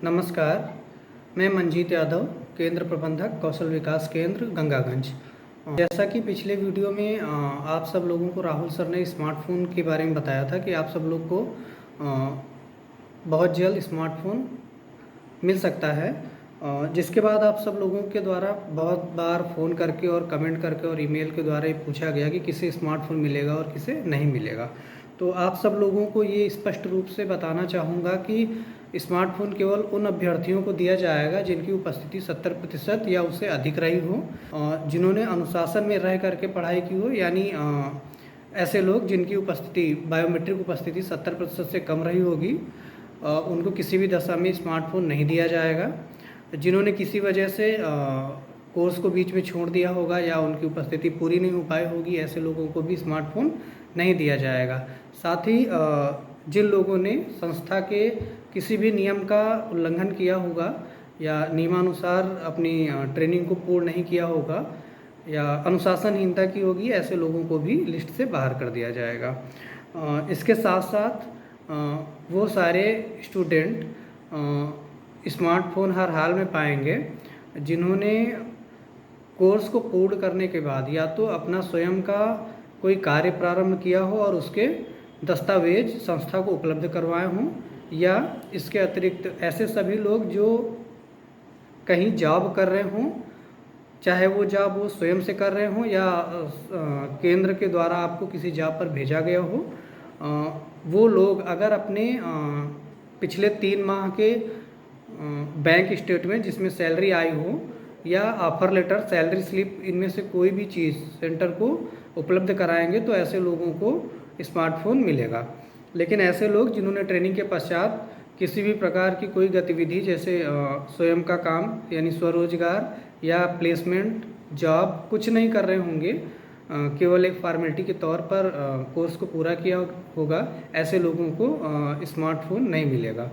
नमस्कार, मैं मंजीत यादव, केंद्र प्रबंधक कौशल विकास केंद्र गंगागंज। जैसा कि पिछले वीडियो में आप सब लोगों को राहुल सर ने स्मार्टफ़ोन के बारे में बताया था कि आप सब लोग को बहुत जल्द स्मार्टफ़ोन मिल सकता है। जिसके बाद आप सब लोगों के द्वारा बहुत बार फ़ोन करके और कमेंट करके और ईमेल के द्वारा ये पूछा गया कि किसे स्मार्टफ़ोन मिलेगा और किसे नहीं मिलेगा। तो आप सब लोगों को ये स्पष्ट रूप से बताना चाहूँगा कि स्मार्टफ़ोन केवल उन अभ्यर्थियों को दिया जाएगा जिनकी उपस्थिति 70% या उससे अधिक रही हो, जिन्होंने अनुशासन में रह करके पढ़ाई की हो, यानी ऐसे लोग जिनकी उपस्थिति बायोमेट्रिक उपस्थिति 70% से कम रही होगी, उनको किसी भी दशा में स्मार्टफ़ोन नहीं दिया जाएगा। जिन्होंने किसी वजह से कोर्स को बीच में छोड़ दिया होगा या उनकी उपस्थिति पूरी नहीं हो पाई होगी, ऐसे लोगों को भी स्मार्टफ़ोन नहीं दिया जाएगा। साथ ही जिन लोगों ने संस्था के किसी भी नियम का उल्लंघन किया होगा या नियमानुसार अपनी ट्रेनिंग को पूर्ण नहीं किया होगा या अनुशासनहीनता की होगी, ऐसे लोगों को भी लिस्ट से बाहर कर दिया जाएगा। इसके साथ साथ वो सारे स्टूडेंट स्मार्टफ़ोन हर हाल में पाएंगे जिन्होंने कोर्स को पूर्ण करने के बाद या तो अपना स्वयं का कोई कार्य प्रारंभ किया हो और उसके दस्तावेज संस्था को उपलब्ध करवाए हों, या इसके अतिरिक्त ऐसे सभी लोग जो कहीं जॉब कर रहे हों, चाहे वो जॉब वो स्वयं से कर रहे हों या केंद्र के द्वारा आपको किसी जॉब पर भेजा गया हो, वो लोग अगर अपने पिछले 3 माह के बैंक स्टेटमेंट जिसमें सैलरी आई हो या ऑफ़र लेटर, सैलरी स्लिप, इनमें से कोई भी चीज़ सेंटर को उपलब्ध कराएंगे तो ऐसे लोगों को स्मार्टफ़ोन मिलेगा। लेकिन ऐसे लोग जिन्होंने ट्रेनिंग के पश्चात किसी भी प्रकार की कोई गतिविधि जैसे स्वयं का काम यानी स्वरोजगार या प्लेसमेंट जॉब कुछ नहीं कर रहे होंगे, केवल एक फॉर्मेलिटी के तौर पर कोर्स को पूरा किया होगा, ऐसे लोगों को स्मार्टफ़ोन नहीं मिलेगा।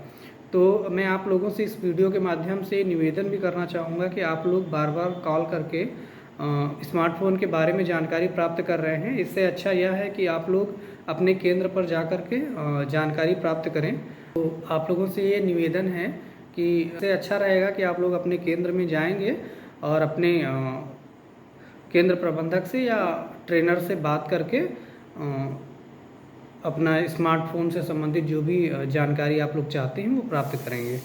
तो मैं आप लोगों से इस वीडियो के माध्यम से निवेदन भी करना चाहूँगा कि आप लोग बार बार कॉल करके स्मार्टफ़ोन के बारे में जानकारी प्राप्त कर रहे हैं। इससे अच्छा यह है कि आप लोग अपने केंद्र पर जा कर के जानकारी प्राप्त करें। तो आप लोगों से ये निवेदन है कि इससे अच्छा रहेगा कि आप लोग अपने केंद्र में जाएंगे और अपने केंद्र प्रबंधक से या ट्रेनर से बात करके अपना स्मार्टफ़ोन से संबंधित जो भी जानकारी आप लोग चाहते हैं वो प्राप्त करेंगे।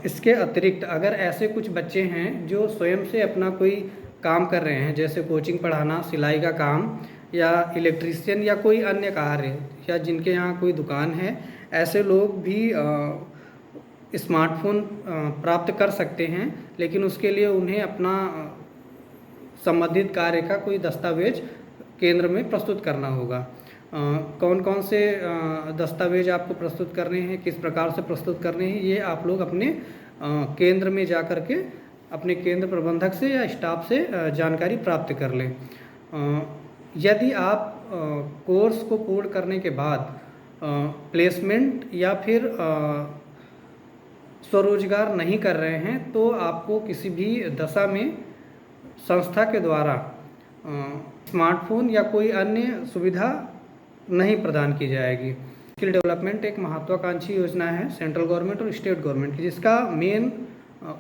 इसके अतिरिक्त अगर ऐसे कुछ बच्चे हैं जो स्वयं से अपना कोई काम कर रहे हैं, जैसे कोचिंग पढ़ाना, सिलाई का काम या इलेक्ट्रीशियन या कोई अन्य कार्य, या जिनके यहाँ कोई दुकान है, ऐसे लोग भी स्मार्टफ़ोन प्राप्त कर सकते हैं, लेकिन उसके लिए उन्हें अपना संबंधित कार्य का कोई दस्तावेज केंद्र में प्रस्तुत करना होगा। कौन कौन से दस्तावेज आपको प्रस्तुत करने हैं, किस प्रकार से प्रस्तुत करने हैं, ये आप लोग अपने केंद्र में जा कर के अपने केंद्र प्रबंधक से या स्टाफ से जानकारी प्राप्त कर लें। यदि आप कोर्स को पूर्ण करने के बाद प्लेसमेंट या फिर स्वरोजगार नहीं कर रहे हैं तो आपको किसी भी दशा में संस्था के द्वारा स्मार्टफ़ोन या कोई अन्य सुविधा नहीं प्रदान की जाएगी। स्किल डेवलपमेंट एक महत्वाकांक्षी योजना है सेंट्रल गवर्नमेंट और स्टेट गवर्नमेंट की, जिसका मेन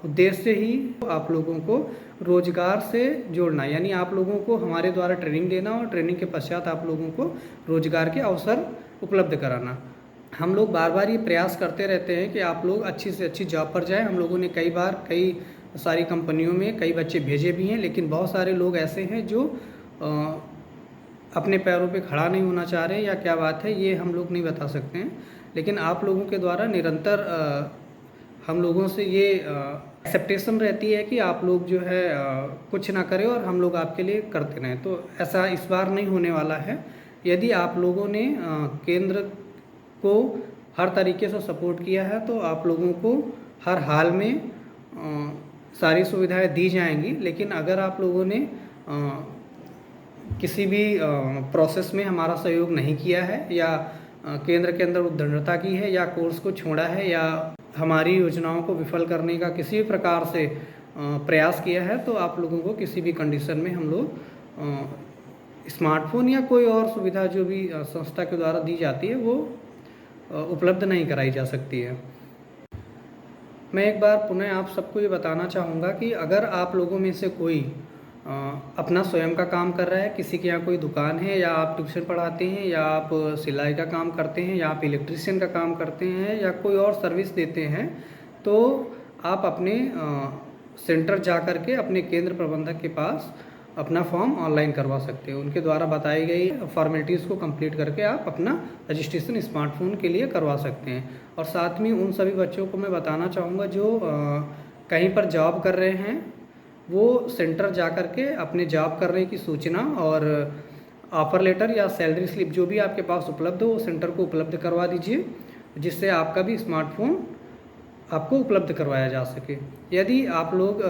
उद्देश्य ही आप लोगों को रोजगार से जोड़ना, यानी आप लोगों को हमारे द्वारा ट्रेनिंग देना और ट्रेनिंग के पश्चात आप लोगों को रोजगार के अवसर उपलब्ध कराना। हम लोग बार बार ये प्रयास करते रहते हैं कि आप लोग अच्छी से अच्छी जॉब पर जाएं। हम लोगों ने कई बार कई सारी कंपनियों में कई बच्चे भेजे भी हैं, लेकिन बहुत सारे लोग ऐसे हैं जो अपने पैरों पे खड़ा नहीं होना चाह रहे हैं, या क्या बात है ये हम लोग नहीं बता सकते हैं। लेकिन आप लोगों के द्वारा निरंतर हम लोगों से ये एक्सेप्टेशन रहती है कि आप लोग जो है कुछ ना करें और हम लोग आपके लिए करते रहें। तो ऐसा इस बार नहीं होने वाला है। यदि आप लोगों ने केंद्र को हर तरीके से सपोर्ट किया है तो आप लोगों को हर हाल में सारी सुविधाएं दी जाएंगी। लेकिन अगर आप लोगों ने किसी भी प्रोसेस में हमारा सहयोग नहीं किया है या केंद्र के अंदर उद्दंडता की है या कोर्स को छोड़ा है या हमारी योजनाओं को विफल करने का किसी भी प्रकार से प्रयास किया है, तो आप लोगों को किसी भी कंडीशन में हम लोग स्मार्टफ़ोन या कोई और सुविधा जो भी संस्था के द्वारा दी जाती है वो उपलब्ध नहीं कराई जा सकती है। मैं एक बार पुनः आप सबको ये बताना चाहूँगा कि अगर आप लोगों में से कोई अपना स्वयं का काम कर रहा है, किसी के यहाँ कोई दुकान है, या आप ट्यूशन पढ़ाते हैं, या आप सिलाई का काम करते हैं, या आप इलेक्ट्रिशियन का काम करते हैं, या कोई और सर्विस देते हैं, तो आप अपने सेंटर जा कर के अपने केंद्र प्रबंधक के पास अपना फॉर्म ऑनलाइन करवा सकते हैं। उनके द्वारा बताई गई फॉर्मेलिटीज़ को कंप्लीट करके आप अपना रजिस्ट्रेशन स्मार्टफोन के लिए करवा सकते हैं। और साथ में उन सभी बच्चों को मैं बताना चाहूँगा जो कहीं पर जॉब कर रहे हैं, वो सेंटर जा कर के अपने जॉब करने की सूचना और ऑफ़र लेटर या सैलरी स्लिप जो भी आपके पास उपलब्ध हो वो सेंटर को उपलब्ध करवा दीजिए, जिससे आपका भी स्मार्टफोन आपको उपलब्ध करवाया जा सके। यदि आप लोग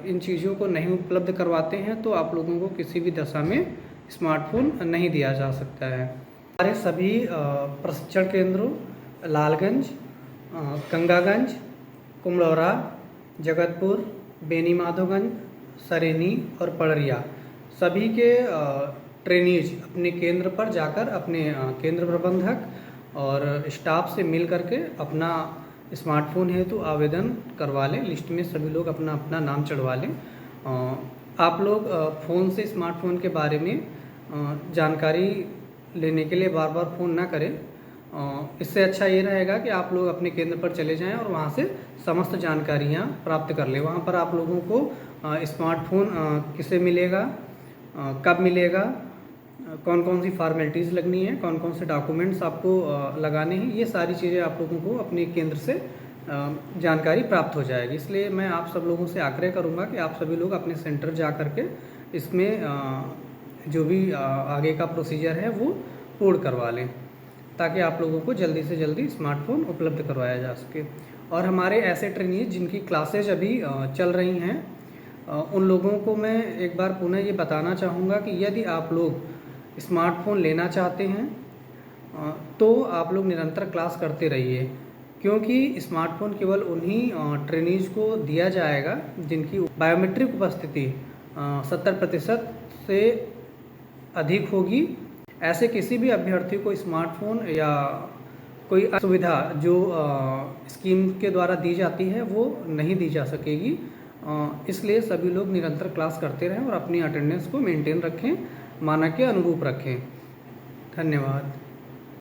इन चीज़ों को नहीं उपलब्ध करवाते हैं तो आप लोगों को किसी भी दशा में स्मार्टफोन नहीं दिया जा सकता है। हमारे सभी प्रशिक्षण केंद्रों लालगंज, गंगागंज, कुमड़ौरा, जगतपुर, बेनी माधोगंज, सरेनी और पड़रिया सभी के ट्रेनीज अपने केंद्र पर जाकर अपने केंद्र प्रबंधक और स्टाफ से मिल करके अपना स्मार्टफोन हेतु आवेदन करवा लें। लिस्ट में सभी लोग अपना अपना नाम चढ़वा लें। आप लोग फ़ोन से स्मार्टफोन के बारे में जानकारी लेने के लिए बार बार फ़ोन ना करें। इससे अच्छा ये रहेगा कि आप लोग अपने केंद्र पर चले जाएं और वहाँ से समस्त जानकारियाँ प्राप्त कर लें। वहाँ पर आप लोगों को स्मार्टफोन किसे मिलेगा, कब मिलेगा, कौन कौन सी फॉर्मेलिटीज़ लगनी है, कौन कौन से डॉक्यूमेंट्स आपको लगाने हैं, ये सारी चीज़ें आप लोगों को अपने केंद्र से जानकारी प्राप्त हो जाएगी। इसलिए मैं आप सब लोगों से आग्रह करूँगा कि आप सभी लोग अपने सेंटर जा कर के इसमें जो भी आगे का प्रोसीजर है वो पूर्ण करवा लें, ताकि आप लोगों को जल्दी से जल्दी स्मार्टफोन उपलब्ध करवाया जा सके। और हमारे ऐसे ट्रेनीज जिनकी क्लासेज अभी चल रही हैं, उन लोगों को मैं एक बार पुनः ये बताना चाहूँगा कि यदि आप लोग स्मार्टफोन लेना चाहते हैं तो आप लोग निरंतर क्लास करते रहिए, क्योंकि स्मार्टफोन केवल उन्हीं ट्रेनीज को दिया जाएगा जिनकी बायोमेट्रिक उपस्थिति 70% से अधिक होगी। ऐसे किसी भी अभ्यर्थी को स्मार्टफोन या कोई सुविधा जो स्कीम के द्वारा दी जाती है वो नहीं दी जा सकेगी। इसलिए सभी लोग निरंतर क्लास करते रहें और अपनी अटेंडेंस को मेंटेन रखें, मानक के अनुरूप रखें। धन्यवाद।